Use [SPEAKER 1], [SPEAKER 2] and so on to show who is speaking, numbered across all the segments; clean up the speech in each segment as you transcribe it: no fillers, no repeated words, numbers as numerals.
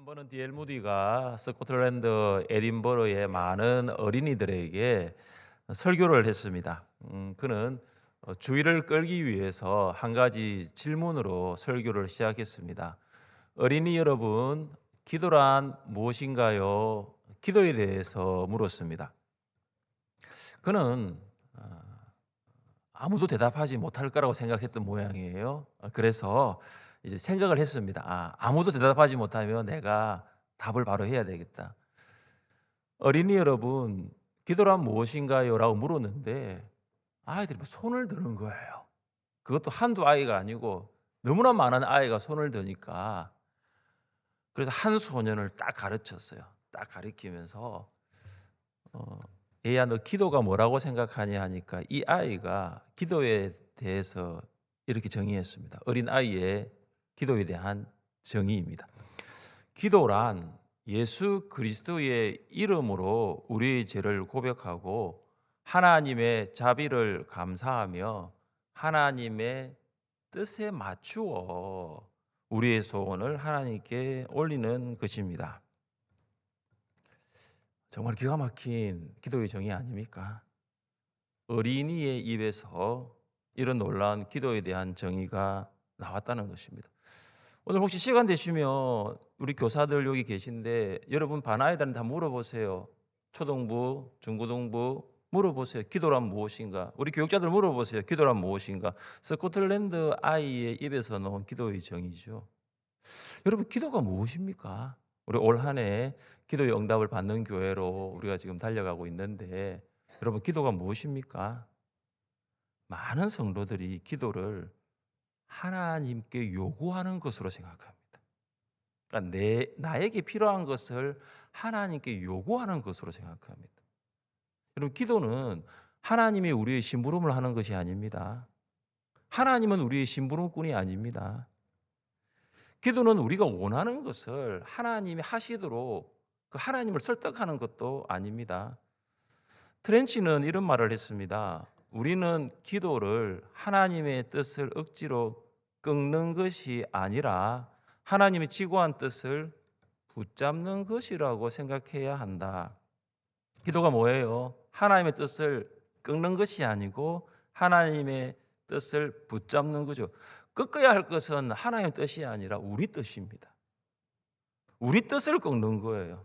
[SPEAKER 1] 한 번은 D.L. 무디가 스코틀랜드 에딘버러의 많은 어린이들에게 설교를 했습니다. 그는 주의를 끌기 위해서 한 가지 질문으로 설교를 시작했습니다. 어린이 여러분, 기도란 무엇인가요? 기도에 대해서 물었습니다. 그는 아무도 대답하지 못할 거라고 생각했던 모양이에요. 그래서 이제 생각을 했습니다. 아무도 대답하지 못하면 내가 답을 바로 해야 되겠다. 어린이 여러분, 기도란 무엇인가요? 라고 물었는데 아이들이 막 손을 드는 거예요. 그것도 한두 아이가 아니고 너무나 많은 아이가 손을 드니까 그래서 한 소년을 딱 가르쳤어요. 딱 가리키면서 얘야 너 기도가 뭐라고 생각하냐 하니까 이 아이가 기도에 대해서 이렇게 정의했습니다. 어린 아이의 기도에 대한 정의입니다. 기도란 예수 그리스도의 이름으로 우리의 죄를 고백하고 하나님의 자비를 감사하며 하나님의 뜻에 맞추어 우리의 소원을 하나님께 올리는 것입니다. 정말 기가 막힌 기도의 정의 아닙니까? 어린이의 입에서 이런 놀라운 기도에 대한 정의가 나왔다는 것입니다. 오늘 혹시 시간 되시면 우리 교사들 여기 계신데 여러분 반 아이들한테 다 물어보세요. 초등부, 중고등부 물어보세요. 기도란 무엇인가? 우리 교육자들 물어보세요. 기도란 무엇인가? 스코틀랜드 아이의 입에서 나온 기도의 정의죠. 여러분 기도가 무엇입니까? 우리 올 한 해 기도의 응답을 받는 교회로 우리가 지금 달려가고 있는데 여러분 기도가 무엇입니까? 많은 성도들이 기도를 하나님께 요구하는 것으로 생각합니다. 그러니까 나에게 필요한 것을 하나님께 요구하는 것으로 생각합니다. 여러분 기도는 하나님이 우리의 심부름을 하는 것이 아닙니다. 하나님은 우리의 심부름꾼이 아닙니다. 기도는 우리가 원하는 것을 하나님이 하시도록 그 하나님을 설득하는 것도 아닙니다. 트렌치는 이런 말을 했습니다. 우리는 기도를 하나님의 뜻을 억지로 꺾는 것이 아니라 하나님의 지고한 뜻을 붙잡는 것이라고 생각해야 한다. 기도가 뭐예요? 하나님의 뜻을 꺾는 것이 아니고 하나님의 뜻을 붙잡는 거죠. 꺾어야 할 것은 하나님의 뜻이 아니라 우리 뜻입니다. 우리 뜻을 꺾는 거예요.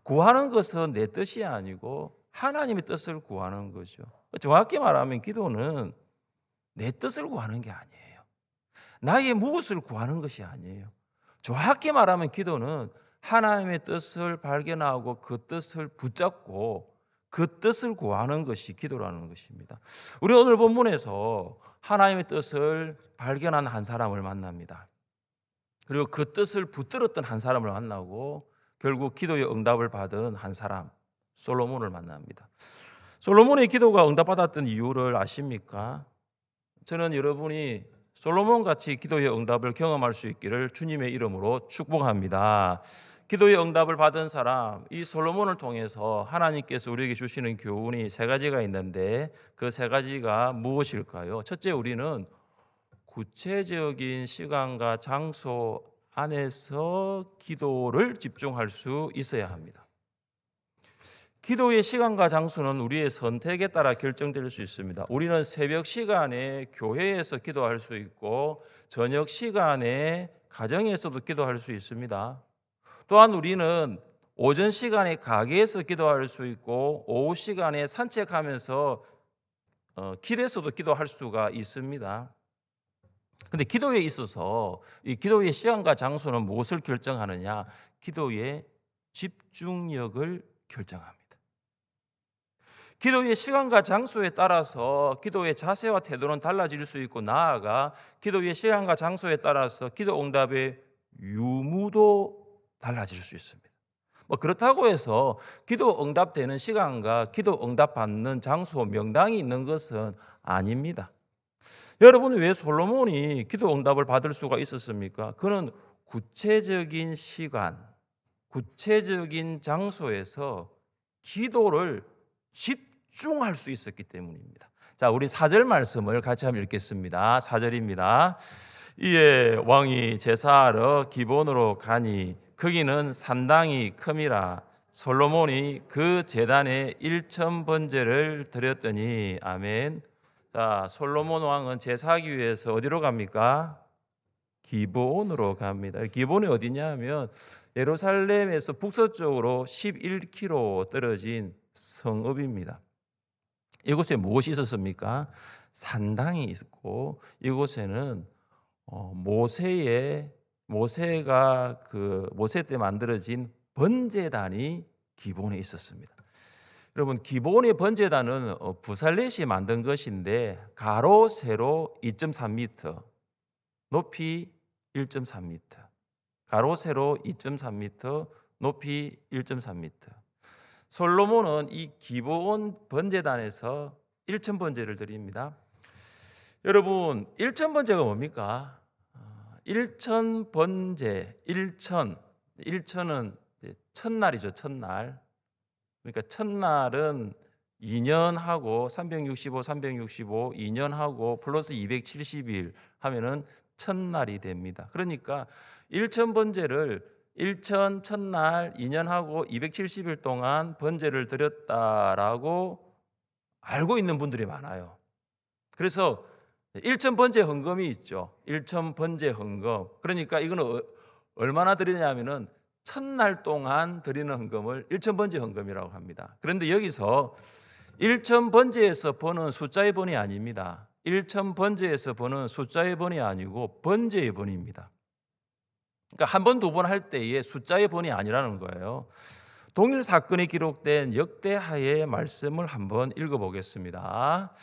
[SPEAKER 1] 구하는 것은 내 뜻이 아니고 하나님의 뜻을 구하는 거죠. 정확히 말하면 기도는 내 뜻을 구하는 게 아니에요. 나의 무엇을 구하는 것이 아니에요. 정확히 말하면 기도는 하나님의 뜻을 발견하고 그 뜻을 붙잡고 그 뜻을 구하는 것이 기도라는 것입니다. 우리 오늘 본문에서 하나님의 뜻을 발견한 한 사람을 만납니다. 그리고 그 뜻을 붙들었던 한 사람을 만나고 결국 기도의 응답을 받은 한 사람 솔로몬을 만납니다. 솔로몬의 기도가 응답받았던 이유를 아십니까? 저는 여러분이 솔로몬 같이 기도의 응답을 경험할 수 있기를 주님의 이름으로 축복합니다. 기도의 응답을 받은 사람, 이 솔로몬을 통해서 하나님께서 우리에게 주시는 교훈이 세 가지가 있는데 그 세 가지가 무엇일까요? 첫째, 우리는 구체적인 시간과 장소 안에서 기도를 집중할 수 있어야 합니다. 기도의 시간과 장소는 우리의 선택에 따라 결정될 수 있습니다. 우리는 새벽 시간에 교회에서 기도할 수 있고 저녁 시간에 가정에서도 기도할 수 있습니다. 또한 우리는 오전 시간에 가게에서 기도할 수 있고 오후 시간에 산책하면서 길에서도 기도할 수가 있습니다. 근데 기도에 있어서 이 기도의 시간과 장소는 무엇을 결정하느냐? 기도의 집중력을 결정합니다. 기도의 시간과 장소에 따라서 기도의 자세와 태도는 달라질 수 있고 나아가 기도의 시간과 장소에 따라서 기도 응답의 유무도 달라질 수 있습니다. 그렇다고 해서 기도 응답되는 시간과 기도 응답 받는 장소 명당이 있는 것은 아닙니다. 여러분 왜 솔로몬이 기도 응답을 받을 수가 있었습니까? 그는 구체적인 시간, 구체적인 장소에서 기도를 집중할 수 있었기 때문입니다. 자, 우리 4절 말씀을 같이 한번 읽겠습니다. 4절입니다. 이에 왕이 제사하러 기본으로 가니 크기는 상당히 큼이라 솔로몬이 그 제단에 1천 번제를 드렸더니 아멘. 자, 솔로몬 왕은 제사하기 위해서 어디로 갑니까? 기브온으로 갑니다. 기브온이 어디냐 하면 예루살렘에서 북서쪽으로 11km 떨어진 성읍입니다. 이곳에 무엇이 있었습니까? 산당이 있고 이곳에는 모세가 모세 때 만들어진 번제단이 기본에 있었습니다. 여러분, 기본의 번제단은 부살렛이 만든 것인데 가로 세로 2.3m, 높이 1.3m, 가로 세로 2.3m, 높이 1.3m. 솔로몬은 이 기본 번제단에서 1천 번제를 드립니다. 여러분, 1천 번제가 뭡니까? 1천 번제, 1천은 첫날이죠, 첫날. 그러니까 첫날은 2년하고 365, 2년하고 플러스 270일 하면은 첫날이 됩니다. 그러니까 1천 번제를 1천 첫날 2년하고 270일 동안 번제를 드렸다라고 알고 있는 분들이 많아요. 그래서 1천 번제 헌금이 있죠. 1천 번제 헌금. 그러니까 이거는 얼마나 드리냐면은 첫날 동안 드리는 헌금을 1천 번제 헌금이라고 합니다. 그런데 여기서 1천 번제에서 버는 숫자의 번이 아닙니다. 1천 번제에서 버는 숫자의 번이 아니고 번제의 번입니다. 그러니까 한 번, 두 번 할 때의 숫자의 번이 아니라는 거예요. 동일 사건이 기록된 역대하의 말씀을 한번 읽어보겠습니다.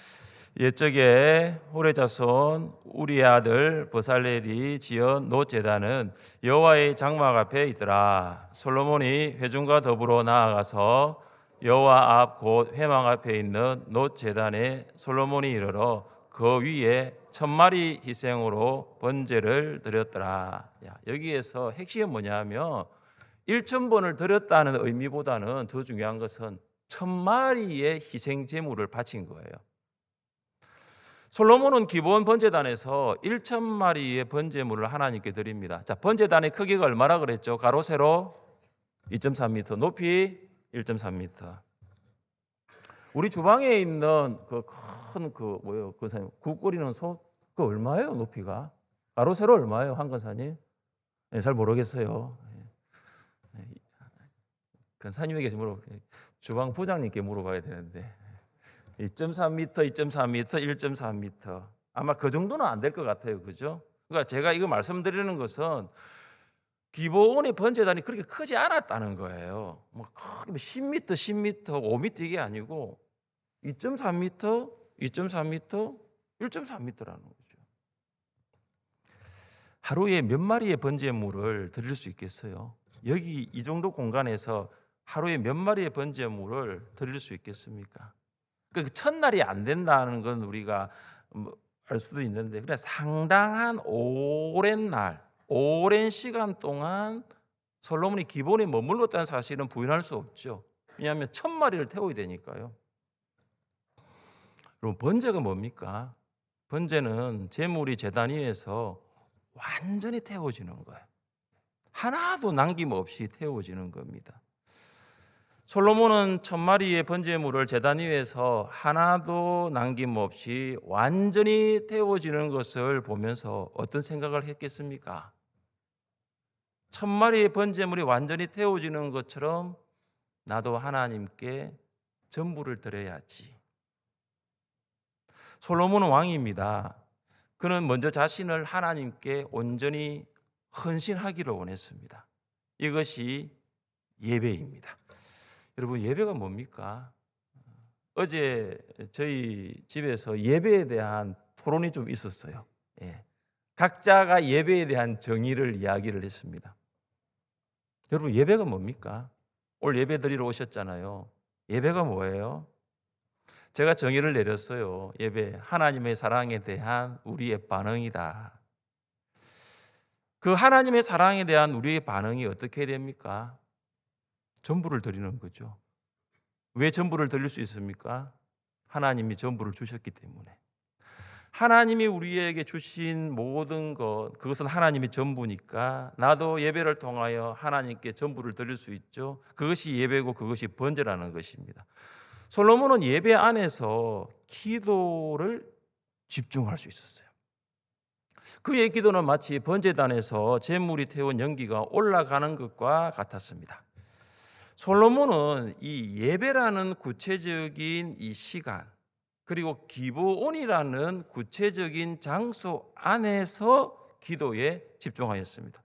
[SPEAKER 1] 옛적에 후레 자손 우리의 아들 버살렐이 지은 놋 제단은 여호와의 장막 앞에 있더라. 솔로몬이 회중과 더불어 나아가서 여호와 앞 곧 회막 앞에 있는 놋 제단에 솔로몬이 이르러 그 위에 1000마리 희생으로 번제를 드렸더라. 여기에서 핵심이 뭐냐면 1,000번을 드렸다는 의미보다는 더 중요한 것은 1000마리의 희생 제물을 바친 거예요. 솔로몬은 기본 번제단에서 1,000마리의 번제물을 하나님께 드립니다. 자, 번제단의 크기가 얼마나 그랬죠? 가로 세로 2.3m, 높이 1.3m. 우리 주방에 있는 국 끓이는 솥, 그 얼마예요, 높이가? 가로 세로 얼마예요, 한건사님? 네, 잘 모르겠어요. 근사님에게 주방 부장님께 물어봐야 되는데 2.3m, 2.3m, 1.3m 아마 그 정도는 안 될 것 같아요, 그죠? 그러니까 제가 이거 말씀드리는 것은 기본의 번제단이 그렇게 크지 않았다는 거예요. 뭐 10m, 10m, 5m 이게 아니고 2.3m, 2.3m, 1.3m라는 거죠. 하루에 몇 마리의 번제물을 드릴 수 있겠어요? 여기 이 정도 공간에서 하루에 몇 마리의 번제물을 드릴 수 있겠습니까? 그 첫날이 안 된다는 건 우리가 알 수도 있는데 그냥 상당한 오랜 시간 동안 솔로몬이 기본에 머물렀다는 사실은 부인할 수 없죠. 왜냐하면 1000마리를 태워야 되니까요. 그럼 번제가 뭡니까? 번제는 제물이 제단 위에서 완전히 태워지는 거예요. 하나도 남김없이 태워지는 겁니다. 솔로몬은 1000마리의 번제물을 제단 위에서 하나도 남김없이 완전히 태워지는 것을 보면서 어떤 생각을 했겠습니까? 1000마리의 번제물이 완전히 태워지는 것처럼 나도 하나님께 전부를 드려야지. 솔로몬은 왕입니다. 그는 먼저 자신을 하나님께 온전히 헌신하기를 원했습니다. 이것이 예배입니다. 여러분, 예배가 뭡니까? 어제 저희 집에서 예배에 대한 토론이 좀 있었어요. 각자가 예배에 대한 정의를 이야기를 했습니다. 여러분, 예배가 뭡니까? 오늘 예배 드리러 오셨잖아요. 예배가 뭐예요? 제가 정의를 내렸어요. 예배, 하나님의 사랑에 대한 우리의 반응이다. 그 하나님의 사랑에 대한 우리의 반응이 어떻게 됩니까? 전부를 드리는 거죠. 왜 전부를 드릴 수 있습니까? 하나님이 전부를 주셨기 때문에. 하나님이 우리에게 주신 모든 것, 그것은 하나님의 전부니까 나도 예배를 통하여 하나님께 전부를 드릴 수 있죠. 그것이 예배고 그것이 번제라는 것입니다. 솔로몬은 예배 안에서 기도를 집중할 수 있었어요. 그의 기도는 마치 번제단에서 제물이 태운 연기가 올라가는 것과 같았습니다. 솔로몬은 이 예배라는 구체적인 이 시간, 그리고 기브온이라는 구체적인 장소 안에서 기도에 집중하였습니다.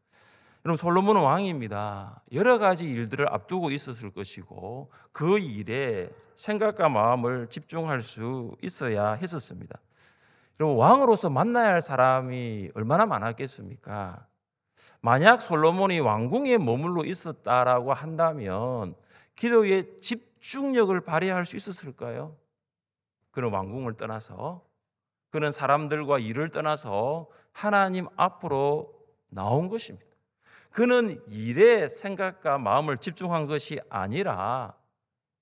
[SPEAKER 1] 여러분, 솔로몬은 왕입니다. 여러 가지 일들을 앞두고 있었을 것이고 그 일에 생각과 마음을 집중할 수 있어야 했었습니다. 여러분, 왕으로서 만나야 할 사람이 얼마나 많았겠습니까? 만약 솔로몬이 왕궁에 머물러 있었다라고 한다면 기도에 집중력을 발휘할 수 있었을까요? 그는 왕궁을 떠나서, 그는 사람들과 일을 떠나서 하나님 앞으로 나온 것입니다. 그는 일에 생각과 마음을 집중한 것이 아니라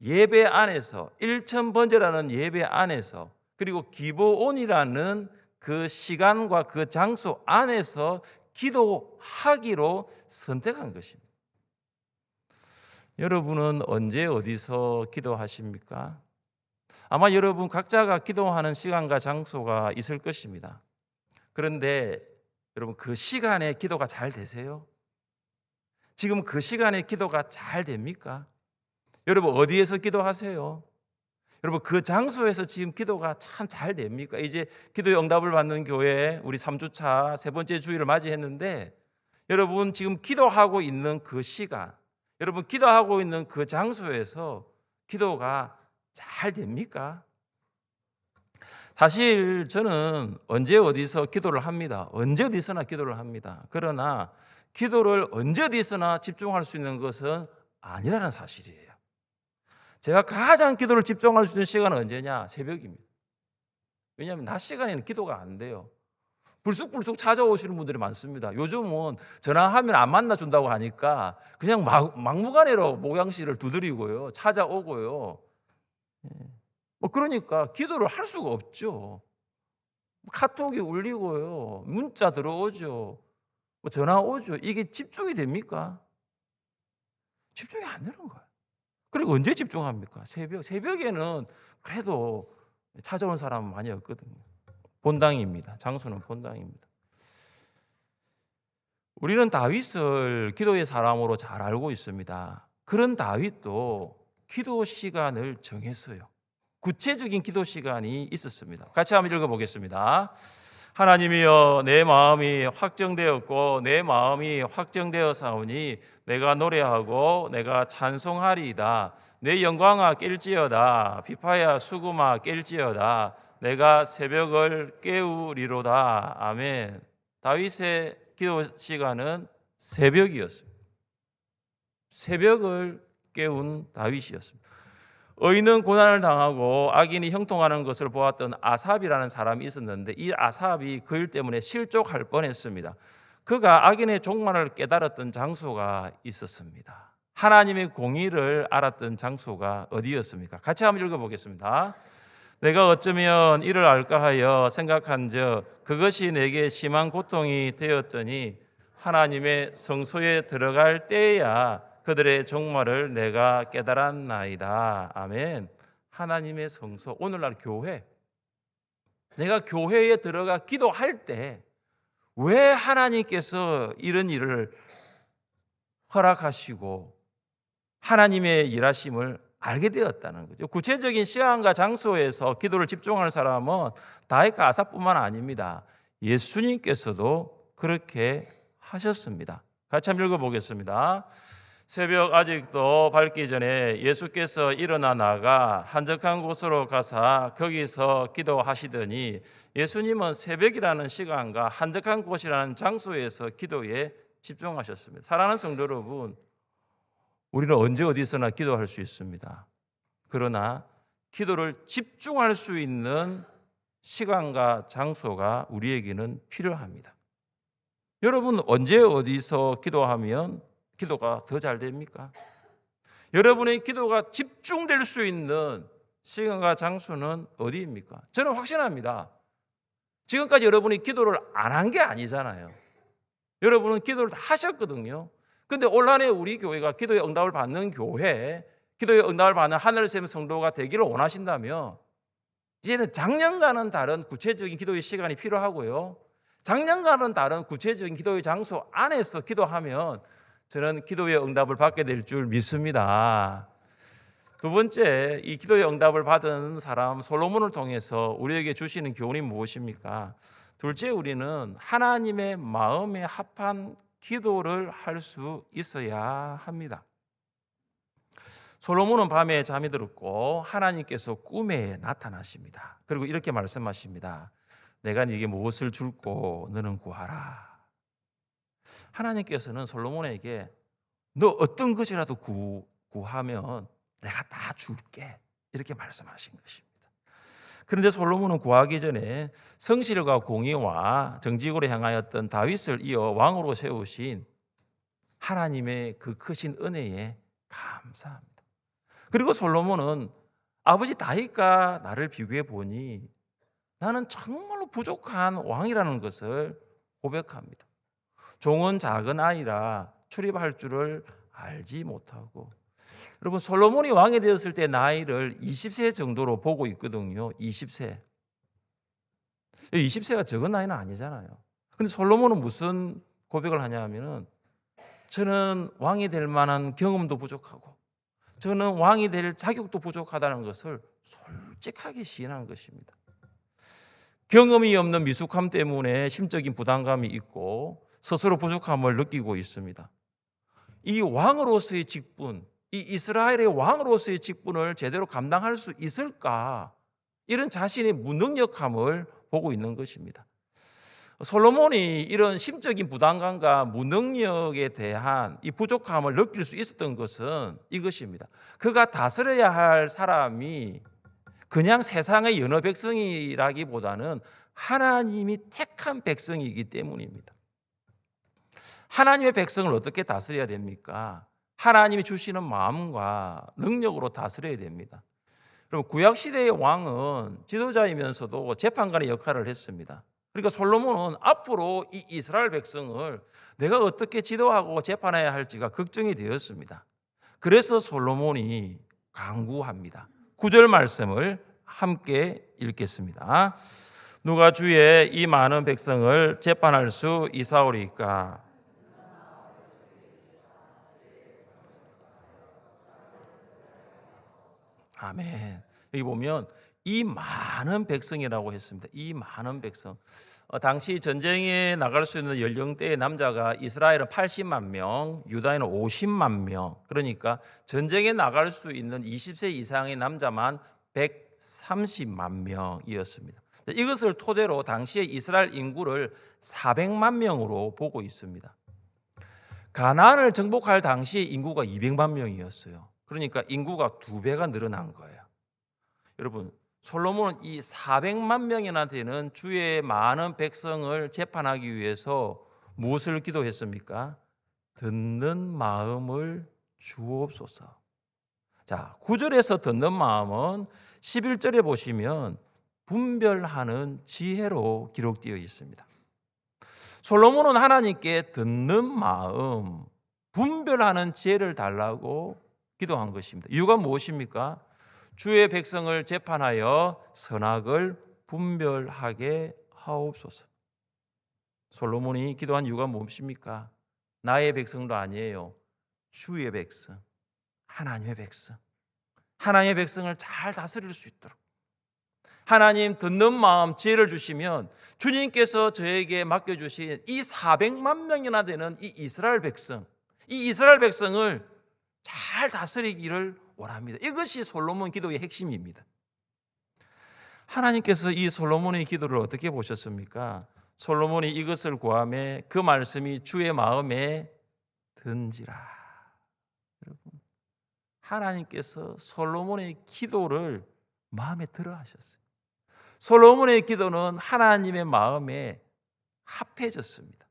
[SPEAKER 1] 예배 안에서, 일천번제라는 예배 안에서, 그리고 기브온이라는 그 시간과 그 장소 안에서 기도하기로 선택한 것입니다. 여러분은 언제 어디서 기도하십니까? 아마 여러분 각자가 기도하는 시간과 장소가 있을 것입니다. 그런데 여러분, 그 시간에 기도가 잘 되세요? 지금 그 시간에 기도가 잘 됩니까? 여러분, 어디에서 기도하세요? 여러분, 그 장소에서 지금 기도가 참 잘 됩니까? 이제 기도의 응답을 받는 교회 우리 3주차 세 번째 주일을 맞이했는데, 여러분 지금 기도하고 있는 그 시간, 여러분 기도하고 있는 그 장소에서 기도가 잘 됩니까? 사실 저는 언제 어디서 기도를 합니다. 언제 어디서나 기도를 합니다. 그러나 기도를 언제 어디서나 집중할 수 있는 것은 아니라는 사실이에요. 제가 가장 기도를 집중할 수 있는 시간은 언제냐? 새벽입니다. 왜냐하면 낮 시간에는 기도가 안 돼요. 불쑥불쑥 찾아오시는 분들이 많습니다. 요즘은 전화하면 안 만나준다고 하니까 그냥 막무가내로 모양씨를 두드리고요, 찾아오고요. 그러니까 기도를 할 수가 없죠. 카톡이 울리고요, 문자 들어오죠, 전화 오죠. 이게 집중이 됩니까? 집중이 안 되는 거예요. 그리고 언제 집중합니까? 새벽에는 그래도 찾아온 사람은 많이 없거든요. 본당입니다. 장소는 본당입니다. 우리는 다윗을 기도의 사람으로 잘 알고 있습니다. 그런 다윗도 기도 시간을 정했어요. 구체적인 기도 시간이 있었습니다. 같이 한번 읽어보겠습니다. 하나님이여, 내 마음이 확정되었고 내 마음이 확정되었사오니 내가 노래하고 내가 찬송하리이다. 내 영광아 깰지어다. 비파야 수금아 깰지어다. 내가 새벽을 깨우리로다. 아멘. 다윗의 기도 시간은 새벽이었습니다. 새벽을 깨운 다윗이었습니다. 의인은 고난을 당하고 악인이 형통하는 것을 보았던 아삽이라는 사람이 있었는데, 이 아삽이 그 일 때문에 실족할 뻔했습니다. 그가 악인의 종말을 깨달았던 장소가 있었습니다. 하나님의 공의를 알았던 장소가 어디였습니까? 같이 한번 읽어보겠습니다. 내가 어쩌면 이를 알까 하여 생각한즉 그것이 내게 심한 고통이 되었더니 하나님의 성소에 들어갈 때야 그들의 종말을 내가 깨달았나이다. 아멘. 하나님의 성소, 오늘날 교회, 내가 교회에 들어가 기도할 때 왜 하나님께서 이런 일을 허락하시고 하나님의 일하심을 알게 되었다는 거죠. 구체적인 시간과 장소에서 기도를 집중하는 사람은 다윗과 아삽뿐만 아닙니다. 예수님께서도 그렇게 하셨습니다. 같이 한번 읽어보겠습니다. 새벽 아직도 밝기 전에 예수께서 일어나 나가 한적한 곳으로 가사 거기서 기도하시더니, 예수님은 새벽이라는 시간과 한적한 곳이라는 장소에서 기도에 집중하셨습니다. 사랑하는 성도 여러분, 우리는 언제 어디서나 기도할 수 있습니다. 그러나 기도를 집중할 수 있는 시간과 장소가 우리에게는 필요합니다. 여러분, 언제 어디서 기도하면 기도가 더 잘 됩니까? 여러분의 기도가 집중될 수 있는 시간과 장소는 어디입니까? 저는 확신합니다. 지금까지 여러분이 기도를 안 한 게 아니잖아요. 여러분은 기도를 다 하셨거든요. 근데 올한해 우리 교회가 기도의 응답을 받는 교회, 기도의 응답을 받는 하늘샘 성도가 되기를 원하신다면 이제는 작년과는 다른 구체적인 기도의 시간이 필요하고요. 작년과는 다른 구체적인 기도의 장소 안에서 기도하면 저는 기도의 응답을 받게 될 줄 믿습니다. 두 번째, 이 기도의 응답을 받은 사람 솔로몬을 통해서 우리에게 주시는 교훈이 무엇입니까? 둘째, 우리는 하나님의 마음에 합한 기도를 할 수 있어야 합니다. 솔로몬은 밤에 잠이 들었고 하나님께서 꿈에 나타나십니다. 그리고 이렇게 말씀하십니다. 내가 네게 무엇을 줄고 너는 구하라. 하나님께서는 솔로몬에게 너 어떤 것이라도 구하면 내가 다 줄게, 이렇게 말씀하신 것입니다. 그런데 솔로몬은 구하기 전에 성실과 공의와 정직으로 향하였던 다윗을 이어 왕으로 세우신 하나님의 그 크신 은혜에 감사합니다. 그리고 솔로몬은 아버지 다윗과 나를 비교해 보니 나는 정말로 부족한 왕이라는 것을 고백합니다. 종은 작은 아이라 출입할 줄을 알지 못하고, 여러분 솔로몬이 왕이 되었을 때 나이를 20세 정도로 보고 있거든요. 20세. 20세가 적은 나이는 아니잖아요. 근데 솔로몬은 무슨 고백을 하냐 하면은 저는 왕이 될 만한 경험도 부족하고 저는 왕이 될 자격도 부족하다는 것을 솔직하게 시인한 것입니다. 경험이 없는 미숙함 때문에 심적인 부담감이 있고 스스로 부족함을 느끼고 있습니다. 이 왕으로서의 직분, 이 이스라엘의 왕으로서의 직분을 제대로 감당할 수 있을까? 이런 자신의 무능력함을 보고 있는 것입니다. 솔로몬이 이런 심적인 부담감과 무능력에 대한 이 부족함을 느낄 수 있었던 것은 이것입니다. 그가 다스려야 할 사람이 그냥 세상의 여러 백성이라기보다는 하나님이 택한 백성이기 때문입니다. 하나님의 백성을 어떻게 다스려야 됩니까? 하나님이 주시는 마음과 능력으로 다스려야 됩니다. 그럼 구약시대의 왕은 지도자이면서도 재판관의 역할을 했습니다. 그러니까 솔로몬은 앞으로 이 이스라엘 백성을 내가 어떻게 지도하고 재판해야 할지가 걱정이 되었습니다. 그래서 솔로몬이 간구합니다. 9절 말씀을 함께 읽겠습니다. 누가 주의 이 많은 백성을 재판할 수 있사오리까? 아멘. 여기 보면 이 많은 백성이라고 했습니다. 이 많은 백성. 당시 전쟁에 나갈 수 있는 연령대의 남자가 이스라엘은 80만 명, 유다에는 50만 명. 그러니까 전쟁에 나갈 수 있는 20세 이상의 남자만 130만 명이었습니다. 이것을 토대로 당시의 이스라엘 인구를 400만 명으로 보고 있습니다. 가나안을 정복할 당시 인구가 200만 명이었어요. 그러니까 인구가 2배가 늘어난 거예요. 여러분, 솔로몬은 이 400만 명이나 되는 주의 많은 백성을 재판하기 위해서 무엇을 기도했습니까? 듣는 마음을 주옵소서. 자, 9절에서 듣는 마음은 11절에 보시면 분별하는 지혜로 기록되어 있습니다. 솔로몬은 하나님께 듣는 마음, 분별하는 지혜를 달라고 기도한 것입니다. 이유가 무엇입니까? 주의 백성을 재판하여 선악을 분별하게 하옵소서. 솔로몬이 기도한 이유가 무엇입니까? 나의 백성도 아니에요. 주의 백성, 하나님의 백성. 하나님의 백성을 잘 다스릴 수 있도록 하나님 듣는 마음 지혜를 주시면 주님께서 저에게 맡겨주신 이 400만 명이나 되는 이 이스라엘 백성, 이 이스라엘 백성을 잘 다스리기를 원합니다. 이것이 솔로몬 기도의 핵심입니다. 하나님께서 이 솔로몬의 기도를 어떻게 보셨습니까? 솔로몬이 이것을 구하매 그 말씀이 주의 마음에 든지라. 여러분, 하나님께서 솔로몬의 기도를 마음에 들어 하셨어요. 솔로몬의 기도는 하나님의 마음에 합해졌습니다.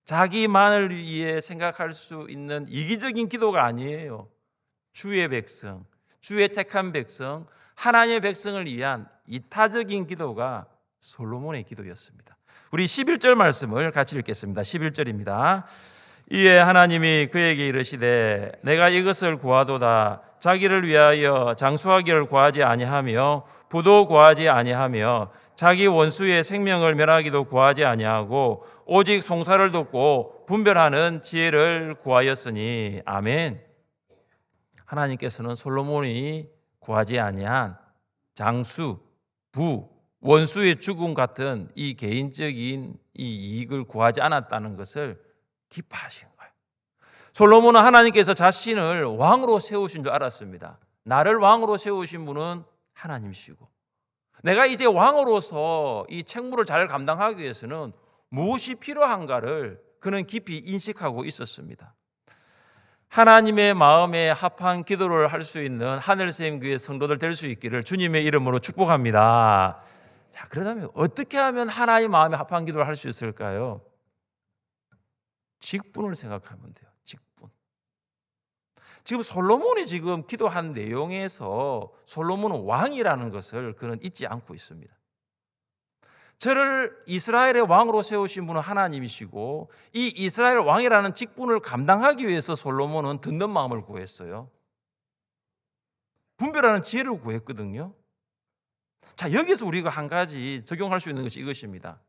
[SPEAKER 1] 자기만을 위해 생각할 수 있는 이기적인 기도가 아니에요. 주의 백성, 주의 택한 백성, 하나님의 백성을 위한 이타적인 기도가 솔로몬의 기도였습니다. 우리 11절 말씀을 같이 읽겠습니다. 11절입니다. 이에 하나님이 그에게 이르시되 내가 이것을 구하도다. 자기를 위하여 장수하기를 구하지 아니하며 부도 구하지 아니하며 자기 원수의 생명을 멸하기도 구하지 아니하고 오직 송사를 듣고 분별하는 지혜를 구하였으니. 아멘. 하나님께서는 솔로몬이 구하지 아니한 장수, 부, 원수의 죽음 같은 이 개인적인 이 이익을 구하지 않았다는 것을 기뻐하신 거예요. 솔로몬은 하나님께서 자신을 왕으로 세우신 줄 알았습니다. 나를 왕으로 세우신 분은 하나님이시고, 내가 이제 왕으로서 이 책무를 잘 감당하기 위해서는 무엇이 필요한가를 그는 깊이 인식하고 있었습니다. 하나님의 마음에 합한 기도를 할 수 있는 하늘샘교회 성도들 될 수 있기를 주님의 이름으로 축복합니다. 자, 그러면 어떻게 하면 하나님의 마음에 합한 기도를 할 수 있을까요? 직분을 생각하면 돼요. 직분. 지금 솔로몬이 지금 기도한 내용에서 솔로몬은 왕이라는 것을 그는 잊지 않고 있습니다. 저를 이스라엘의 왕으로 세우신 분은 하나님이시고, 이 이스라엘 왕이라는 직분을 감당하기 위해서 솔로몬은 듣는 마음을 구했어요. 분별하는 지혜를 구했거든요. 자, 여기서 우리가 한 가지 적용할 수 있는 것이 이것입니다.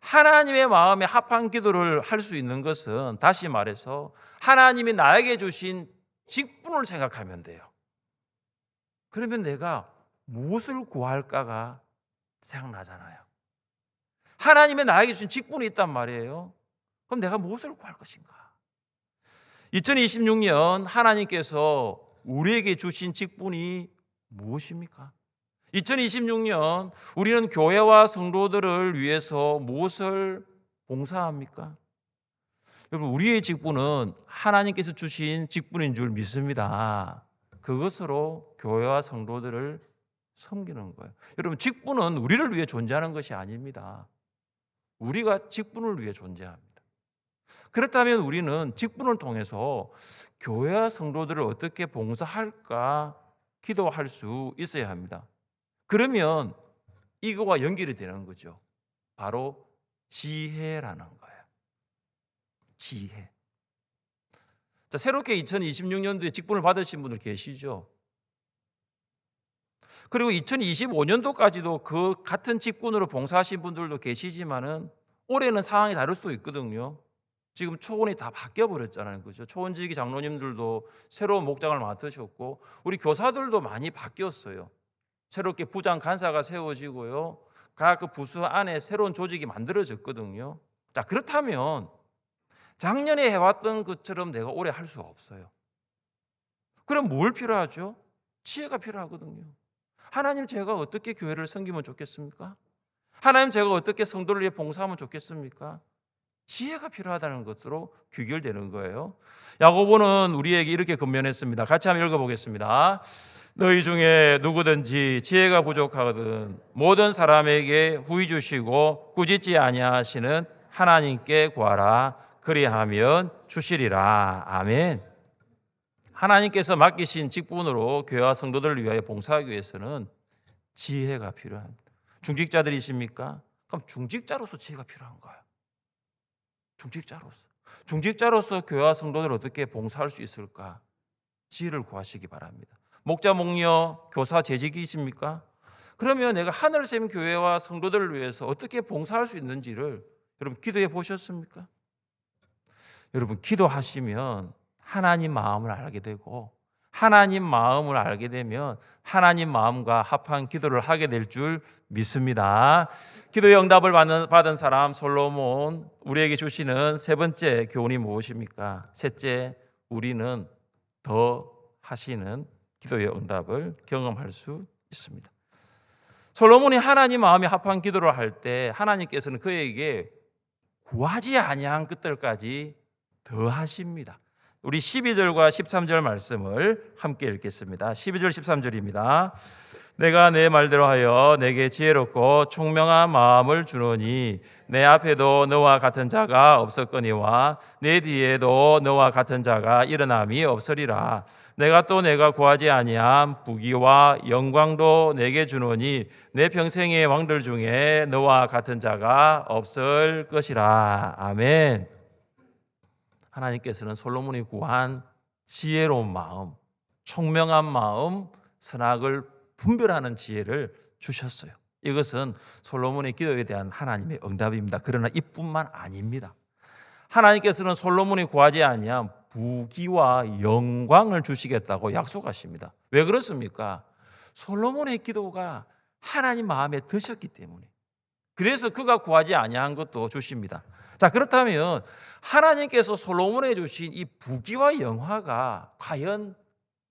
[SPEAKER 1] 하나님의 마음에 합한 기도를 할 수 있는 것은, 다시 말해서 하나님이 나에게 주신 직분을 생각하면 돼요. 그러면 내가 무엇을 구할까가 생각나잖아요. 하나님의 나에게 주신 직분이 있단 말이에요. 그럼 내가 무엇을 구할 것인가? 2026년 하나님께서 우리에게 주신 직분이 무엇입니까? 2026년 우리는 교회와 성도들을 위해서 무엇을 봉사합니까? 여러분, 우리의 직분은 하나님께서 주신 직분인 줄 믿습니다. 그것으로 교회와 성도들을 섬기는 거예요. 여러분, 직분은 우리를 위해 존재하는 것이 아닙니다. 우리가 직분을 위해 존재합니다. 그렇다면 우리는 직분을 통해서 교회와 성도들을 어떻게 봉사할까 기도할 수 있어야 합니다. 그러면 이거와 연결이 되는 거죠. 바로 지혜라는 거예요. 지혜. 자, 새롭게 2026년도에 직분을 받으신 분들 계시죠? 그리고 2025년도까지도 그 같은 직분으로 봉사하신 분들도 계시지만은 올해는 상황이 다를 수도 있거든요. 지금 초원이 다 바뀌어 버렸잖아요. 그죠? 초원지기 장로님들도 새로운 목장을 맡으셨고, 우리 교사들도 많이 바뀌었어요. 새롭게 부장 간사가 세워지고요. 각 그 부수 안에 새로운 조직이 만들어졌거든요. 자, 그렇다면 작년에 해왔던 것처럼 내가 올해 할 수가 없어요. 그럼 뭘 필요하죠? 지혜가 필요하거든요. 하나님, 제가 어떻게 교회를 섬기면 좋겠습니까? 하나님, 제가 어떻게 성도를 위해 봉사하면 좋겠습니까? 지혜가 필요하다는 것으로 귀결되는 거예요. 야고보는 우리에게 이렇게 권면했습니다. 같이 한번 읽어보겠습니다. 너희 중에 누구든지 지혜가 부족하거든 모든 사람에게 후히 주시고 꾸짖지 아니하시는 하나님께 구하라. 그리하면 주시리라. 아멘. 하나님께서 맡기신 직분으로 교회와 성도들을 위하여 봉사하기 위해서는 지혜가 필요합니다. 중직자들이십니까? 그럼 중직자로서 지혜가 필요한 거예요. 중직자로서 교회와 성도들을 어떻게 봉사할 수 있을까? 지혜를 구하시기 바랍니다. 목자, 목녀, 교사, 재직이십니까? 그러면 내가 하늘샘 교회와 성도들을 위해서 어떻게 봉사할 수 있는지를 여러분 기도해 보셨습니까? 여러분, 기도하시면 하나님 마음을 알게 되고, 하나님 마음을 알게 되면 하나님 마음과 합한 기도를 하게 될 줄 믿습니다. 기도의 응답을 받은 사람 솔로몬, 우리에게 주시는 세 번째 교훈이 무엇입니까? 셋째, 우리는 더 하시는 기도의 응답을 경험할 수 있습니다. 솔로몬이 하나님 마음에 합한 기도를 할 때 하나님께서는 그에게 구하지 아니한 것들까지 더 하십니다. 우리 12절과 13절 말씀을 함께 읽겠습니다. 12절 13절입니다. 내가 내 말대로 하여 내게 지혜롭고 총명한 마음을 주노니 내 앞에도 너와 같은 자가 없었거니와 내 뒤에도 너와 같은 자가 일어남이 없으리라. 내가 구하지 아니한 부귀와 영광도 내게 주노니 내 평생의 왕들 중에 너와 같은 자가 없을 것이라. 아멘. 하나님께서는 솔로몬이 구한 지혜로운 마음, 총명한 마음, 선악을 분별하는 지혜를 주셨어요. 이것은 솔로몬의 기도에 대한 하나님의 응답입니다. 그러나 이뿐만 아닙니다. 하나님께서는 솔로몬이 구하지 아니한 부귀와 영광을 주시겠다고 약속하십니다. 왜 그렇습니까? 솔로몬의 기도가 하나님 마음에 드셨기 때문에. 그래서 그가 구하지 아니한 것도 주십니다. 자, 그렇다면 하나님께서 솔로몬에 주신 이 부귀와 영화가 과연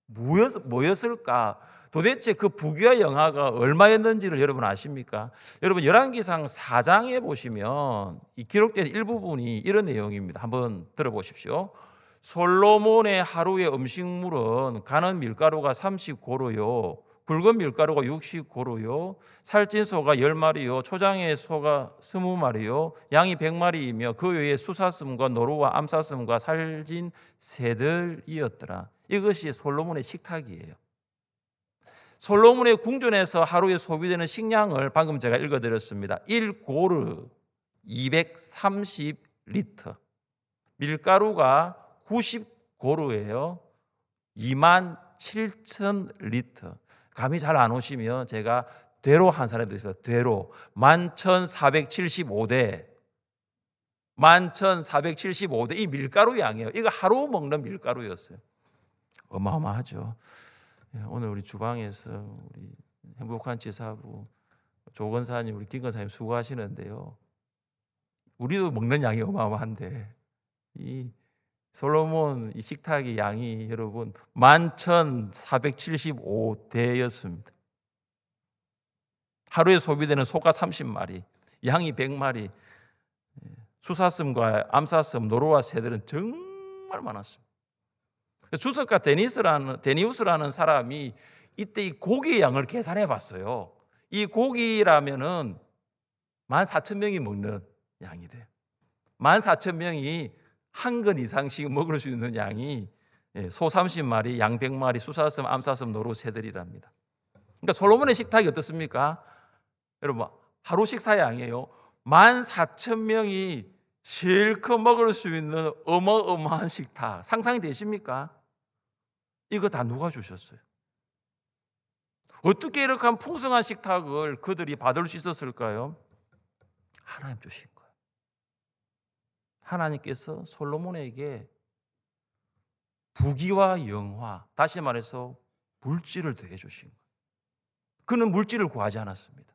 [SPEAKER 1] 뭐였을까? 도대체 그 부귀와 영화가 얼마였는지를 여러분 아십니까? 여러분 열왕기상 4장에 보시면 이 기록된 일부분이 이런 내용입니다. 한번 들어보십시오. 솔로몬의 하루의 음식물은 가는 밀가루가 30고루요, 굵은 밀가루가 60고루요, 살찐 소가 10마리요, 초장의 소가 20마리요, 양이 100마리이며 그 외에 수사슴과 노루와 암사슴과 살진 새들이었더라. 이것이 솔로몬의 식탁이에요. 솔로몬의 궁전에서 하루에 소비되는 식량을 방금 제가 읽어드렸습니다. 1고르 230리터, 밀가루가 90고루예요. 27,000리터. 감이 잘 안 오시면 제가 대로 환산해 드렸어요. 대로 11,475대 11,475대 이 밀가루 양이에요. 이거 하루 먹는 밀가루였어요. 어마어마하죠. 오늘 우리 주방에서 우리 행복한 지사부 조건사님, 우리 김건사님 수고하시는데요. 우리도 먹는 양이 어마어마한데 이 솔로몬 이 식탁의 양이 여러분 11,475대였습니다. 하루에 소비되는 소가 30마리, 양이 100마리, 수사슴과 암사슴, 노루와 새들은 정말 많았습니다. 주석가 데니우스라는 사람이 이때 이 고기의 양을 계산해 봤어요. 이 고기라면은 14,000명이 먹는 양이래요. 14,000명이 한 근 이상씩 먹을 수 있는 양이 소 30마리, 양 100마리, 수사슴, 암사슴, 노루, 새들이랍니다. 그러니까 솔로몬의 식탁이 어떻습니까? 여러분 하루 식사 양이에요. 14,000명이 실컷 먹을 수 있는 어마어마한 식탁. 상상이 되십니까? 이거 다 누가 주셨어요? 어떻게 이렇게 풍성한 식탁을 그들이 받을 수 있었을까요? 하나님 주신 거예요. 하나님께서 솔로몬에게 부귀와 영화, 다시 말해서 물질을 더해 주신 거예요. 그는 물질을 구하지 않았습니다.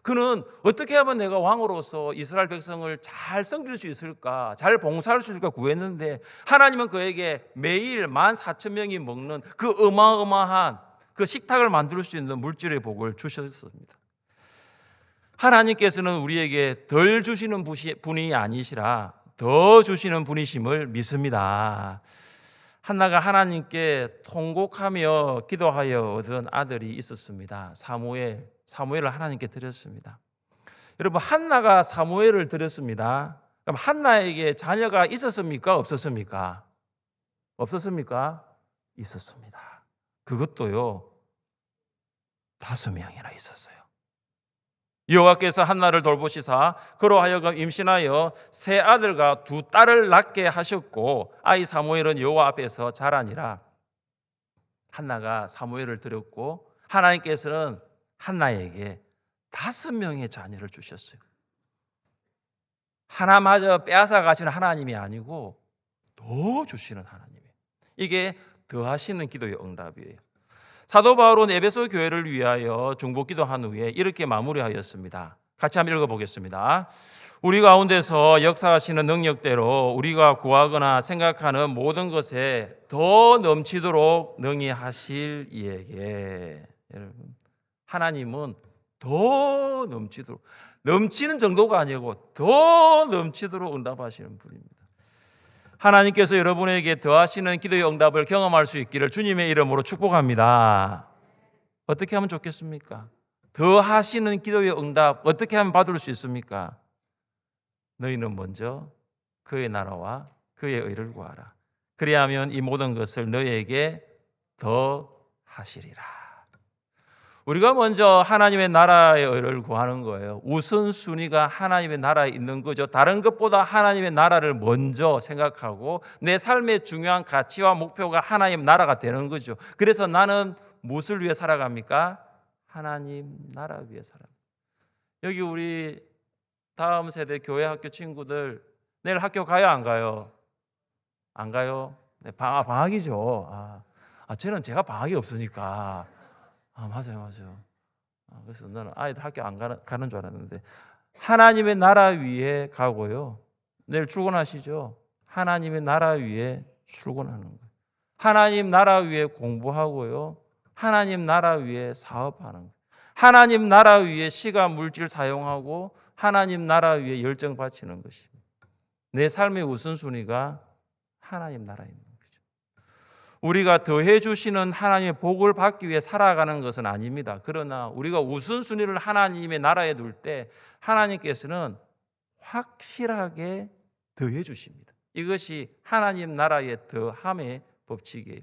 [SPEAKER 1] 그는 어떻게 하면 내가 왕으로서 이스라엘 백성을 잘 섬길 수 있을까, 잘 봉사할 수 있을까 구했는데 하나님은 그에게 매일 14,000명이 먹는 그 어마어마한 그 식탁을 만들 수 있는 물질의 복을 주셨습니다. 하나님께서는 우리에게 덜 주시는 분이 아니시라 더 주시는 분이심을 믿습니다. 한나가 하나님께 통곡하며 기도하여 얻은 아들이 있었습니다. 사무엘을 하나님께 드렸습니다. 여러분 한나가 사무엘을 드렸습니다. 그럼 한나에게 자녀가 있었습니까? 없었습니까? 없었습니까? 있었습니다. 그것도요 5명이나 있었어요. 여호와께서 한나를 돌보시사 그로 하여금 임신하여 세 아들과 두 딸을 낳게 하셨고 아이 사무엘은 여호와 앞에서 자라니라. 한나가 사무엘을 드렸고 하나님께서는 한나에게 5명의 자녀를 주셨어요. 하나마저 빼앗아 가시는 하나님이 아니고 더 주시는 하나님이에요. 이게 더하시는 기도의 응답이에요. 사도 바울은 에베소 교회를 위하여 중보 기도한 후에 이렇게 마무리하였습니다. 같이 한번 읽어보겠습니다. 우리 가운데서 역사하시는 능력대로 우리가 구하거나 생각하는 모든 것에 더 넘치도록 능히 하실 이에게. 여러분 하나님은 더 넘치도록, 넘치는 정도가 아니고 더 넘치도록 응답하시는 분입니다. 하나님께서 여러분에게 더하시는 기도의 응답을 경험할 수 있기를 주님의 이름으로 축복합니다. 어떻게 하면 좋겠습니까? 더 하시는 기도의 응답 어떻게 하면 받을 수 있습니까? 너희는 먼저 그의 나라와 그의 의를 구하라. 그리하면 이 모든 것을 너희에게 더 하시리라. 우리가 먼저 하나님의 나라의 의를 구하는 거예요. 우선순위가 하나님의 나라에 있는 거죠. 다른 것보다 하나님의 나라를 먼저 생각하고 내 삶의 중요한 가치와 목표가 하나님 나라가 되는 거죠. 그래서 나는 무엇을 위해 살아갑니까? 하나님 나라 위해 살아갑니다. 여기 우리 다음 세대 교회 학교 친구들 내일 학교 가요 안 가요? 안 가요? 네, 방학이죠. 저는 제가 방학이 없으니까. 맞아요. 그래서 나는 아이들 학교 안 가는 줄 알았는데 하나님의 나라 위에 가고요. 내일 출근하시죠? 하나님의 나라 위에 출근하는 거예요. 하나님 나라 위에 공부하고요. 하나님 나라 위에 사업하는 거예요. 하나님 나라 위에 시간, 물질 사용하고 하나님 나라 위에 열정 바치는 것입니다. 내 삶의 우선순위가 하나님 나라에 있는 거죠. 우리가 더해 주시는 하나님의 복을 받기 위해 살아가는 것은 아닙니다. 그러나 우리가 우선순위를 하나님의 나라에 둘 때 하나님께서는 확실하게 더해 주십니다. 이것이 하나님 나라의 더함의 법칙이에요.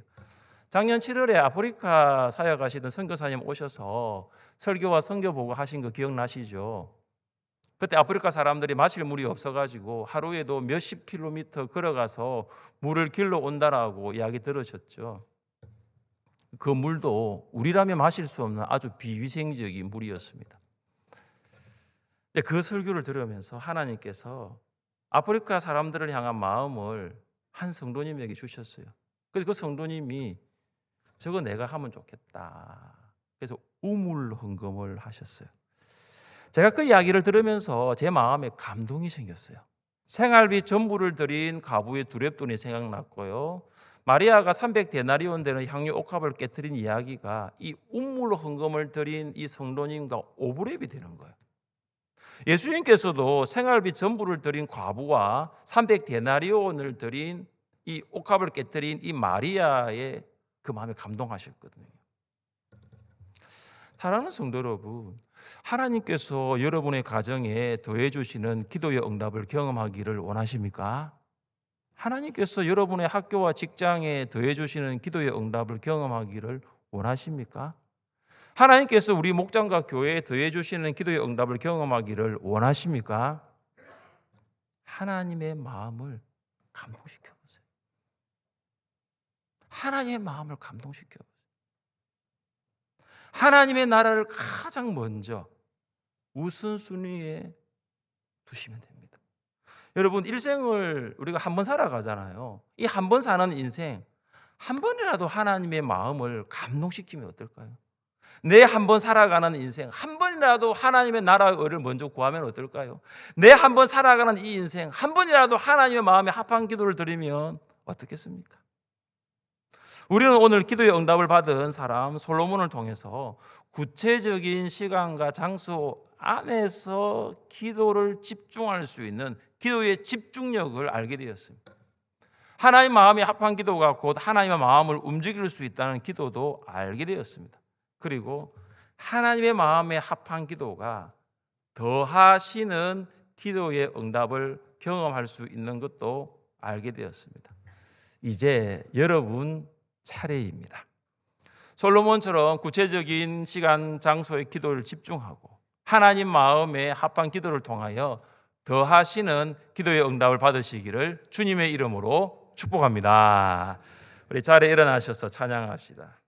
[SPEAKER 1] 작년 7월에 아프리카 사역하시던 선교사님 오셔서 설교와 선교 보고 하신 거 기억나시죠? 그때 아프리카 사람들이 마실 물이 없어가지고 하루에도 몇십 킬로미터 걸어가서 물을 길러 온다라고 이야기 들으셨죠? 그 물도 우리라면 마실 수 없는 아주 비위생적인 물이었습니다. 그 설교를 들으면서 하나님께서 아프리카 사람들을 향한 마음을 한 성도님에게 주셨어요. 그래서 그 성도님이 저거 내가 하면 좋겠다. 그래서 우물 헌금을 하셨어요. 제가 그 이야기를 들으면서 제 마음에 감동이 생겼어요. 생활비 전부를 드린 가부의 두렙돈이 생각났고요. 마리아가 300데나리온 되는 향유 옥합을 깨뜨린 이야기가 이 우물 헌금을 드린 이 성도님과 오브랩이 되는 거예요. 예수님께서도 생활비 전부를 드린 과부와 300데나리온을 드린 이 옥합을 깨뜨린 이 마리아의 그 마음에 감동하셨거든요. 사랑하는 성도 여러분, 하나님께서 여러분의 가정에 더해 주시는 기도의 응답을 경험하기를 원하십니까? 하나님께서 여러분의 학교와 직장에 더해 주시는 기도의 응답을 경험하기를 원하십니까? 하나님께서 우리 목장과 교회에 더해 주시는 기도의 응답을 경험하기를 원하십니까? 하나님의 마음을 감동시켜 보세요. 하나님의 마음을 감동시켜 보세요. 하나님의 나라를 가장 먼저 우선순위에 두시면 됩니다. 여러분, 일생을 우리가 한 번 살아가잖아요. 이 한 번 사는 인생, 한 번이라도 하나님의 마음을 감동시키면 어떨까요? 내 한 번 살아가는 인생, 한 번이라도 하나님의 나라의 의를 먼저 구하면 어떨까요? 내 한 번 살아가는 이 인생, 한 번이라도 하나님의 마음에 합한 기도를 드리면 어떻겠습니까? 우리는 오늘 기도의 응답을 받은 사람 솔로몬을 통해서 구체적인 시간과 장소 안에서 기도를 집중할 수 있는 기도의 집중력을 알게 되었습니다. 하나님 마음에 합한 기도가 곧 하나님의 마음을 움직일 수 있다는 기도도 알게 되었습니다. 그리고 하나님의 마음에 합한 기도가 더하시는 기도의 응답을 경험할 수 있는 것도 알게 되었습니다. 이제 여러분 차례입니다. 솔로몬처럼 구체적인 시간, 장소의 기도를 집중하고 하나님 마음에 합한 기도를 통하여 더하시는 기도의 응답을 받으시기를 주님의 이름으로 축복합니다. 우리 자리에 일어나셔서 찬양합시다.